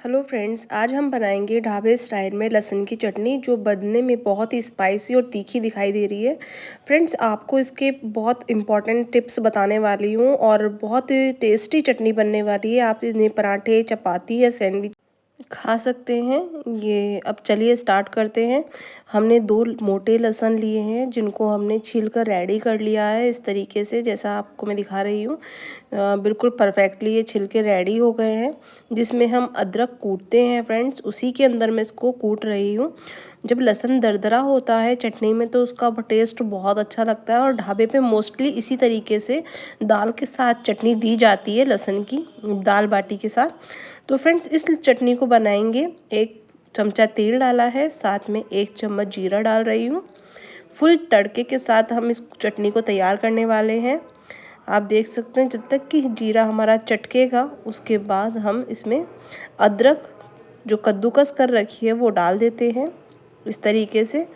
Hello friends, आज हम बनाएंगे ढाबे स्टाइल में लहसुन की चटनी जो बनने में बहुत ही स्पाइसी और तीखी दिखाई दे रही है। फ्रेंड्स, आपको इसके बहुत इंपॉर्टेंट टिप्स बताने वाली हूँ और बहुत टेस्टी चटनी बनने वाली है। आप इन्हें पराठे, चपाती या सैंडविच खा सकते हैं। ये अब चलिए स्टार्ट करते हैं। हमने 2 मोटे लहसुन लिए हैं जिनको हमने छील कर रेडी कर लिया है इस तरीके से, जैसा आपको मैं दिखा रही हूँ। बिल्कुल परफेक्टली ये छिल के रेडी हो गए हैं। जिसमें हम अदरक कूटते हैं फ्रेंड्स, उसी के अंदर मैं इसको कूट रही हूँ। जब लहसुन दरदरा होता है चटनी में तो उसका टेस्ट बहुत अच्छा लगता है और ढाबे पे मोस्टली इसी तरीके से दाल के साथ चटनी दी जाती है, लहसुन की दाल बाटी के साथ। तो फ्रेंड्स, इस चटनी को बनाएंगे। 1 चमचा तेल डाला है, साथ में 1 चम्मच जीरा डाल रही हूँ। फुल तड़के के साथ हम इस चटनी को तैयार करने वाले हैं। आप देख सकते हैं जब तक कि जीरा हमारा चटकेगा उसके बाद हम इसमें अदरक जो कद्दूकस कर रखी है वो डाल देते हैं। इस तरीके से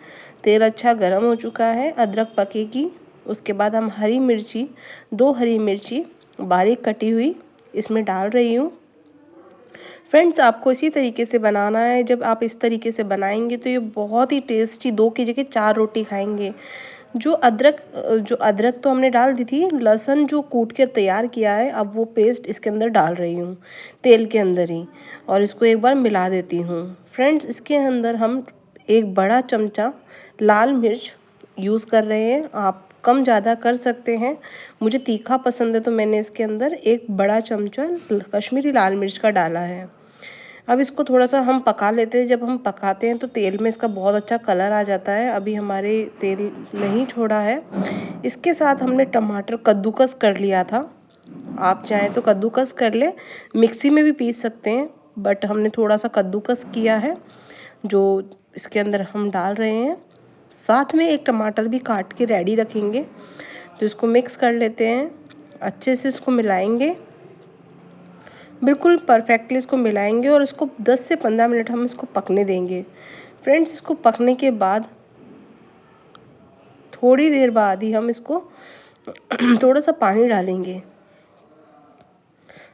तेल अच्छा गर्म हो चुका है, अदरक पकेगी। उसके बाद हम हरी मिर्ची 2 हरी मिर्ची बारीक कटी हुई इसमें डाल रही हूँ। फ्रेंड्स, आपको इसी तरीके से बनाना है। जब आप इस तरीके से बनाएंगे तो ये बहुत ही टेस्टी 2 की जगह 4 रोटी खाएंगे। जो अदरक तो हमने डाल दी थी, लहसुन जो कूट के तैयार किया है अब वो पेस्ट इसके अंदर डाल रही हूँ तेल के अंदर ही, और इसको एक बार मिला देती हूँ। फ्रेंड्स, इसके अंदर हम 1 बड़ा चमचा लाल मिर्च यूज़ कर रहे हैं। आप कम ज़्यादा कर सकते हैं। मुझे तीखा पसंद है तो मैंने इसके अंदर 1 बड़ा चमचा कश्मीरी लाल मिर्च का डाला है। अब इसको थोड़ा-सा हम पका लेते हैं। जब हम पकाते हैं तो तेल में इसका बहुत अच्छा कलर आ जाता है। अभी हमारे तेल नहीं छोड़ा है। इसके साथ हमने टमाटर कद्दूकस कर लिया था। आप चाहें तो कद्दूकस कर लें, मिक्सी में भी पीस सकते हैं, बट हमने थोड़ा-सा कद्दूकस किया है, जो इसके अंदर हम डाल रहे हैं। साथ में 1 टमाटर भी काट के रेडी रखेंगे। तो इसको मिक्स कर लेते हैं, अच्छे से इसको मिलाएँगे। बिल्कुल परफेक्टली इसको मिलाएंगे और इसको 10 से 15 मिनट हम इसको पकने देंगे। फ्रेंड्स, इसको पकने के बाद थोड़ी देर बाद ही हम इसको थोड़ा सा पानी डालेंगे।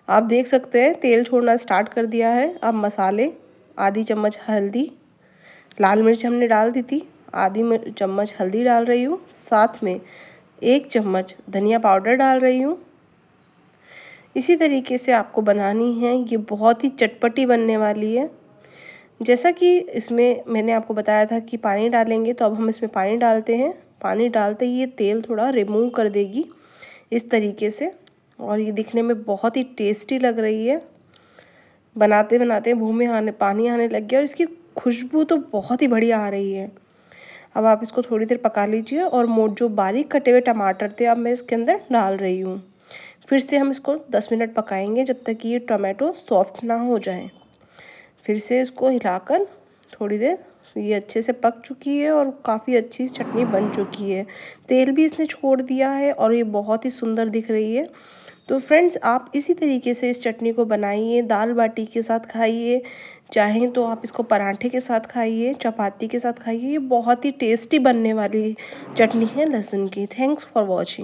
आप देख सकते हैं तेल छोड़ना स्टार्ट कर दिया है। अब मसाले, आधी चम्मच हल्दी, लाल मिर्च हमने डाल दी थी, आधी चम्मच हल्दी डाल रही हूँ। साथ में 1 चम्मच धनिया पाउडर डाल रही हूँ। इसी तरीके से आपको बनानी है। ये बहुत ही चटपटी बनने वाली है। जैसा कि इसमें मैंने आपको बताया था कि पानी डालेंगे, तो अब हम इसमें पानी डालते हैं। पानी डालते ही ये तेल थोड़ा रिमूव कर देगी इस तरीके से, और ये दिखने में बहुत ही टेस्टी लग रही है। बनाते बनाते मुँह में पानी आने लग गया और इसकी खुशबू तो बहुत ही बढ़िया आ रही है। अब आप इसको थोड़ी देर पका लीजिए और जो बारीक कटे हुए टमाटर थे अब मैं इसके अंदर डाल रही हूँ। फिर से हम इसको 10 मिनट पकाएंगे जब तक कि ये टोमेटो सॉफ्ट ना हो जाए। फिर से इसको हिलाकर थोड़ी देर ये अच्छे से पक चुकी है और काफ़ी अच्छी चटनी बन चुकी है। तेल भी इसने छोड़ दिया है और ये बहुत ही सुंदर दिख रही है। तो फ्रेंड्स, आप इसी तरीके से इस चटनी को बनाइए, दाल बाटी के साथ खाइए, चाहें तो आप इसको पराठे के साथ खाइए, चपाती के साथ खाइए। ये बहुत ही टेस्टी बनने वाली चटनी है लहसुन की। Thanks for watching.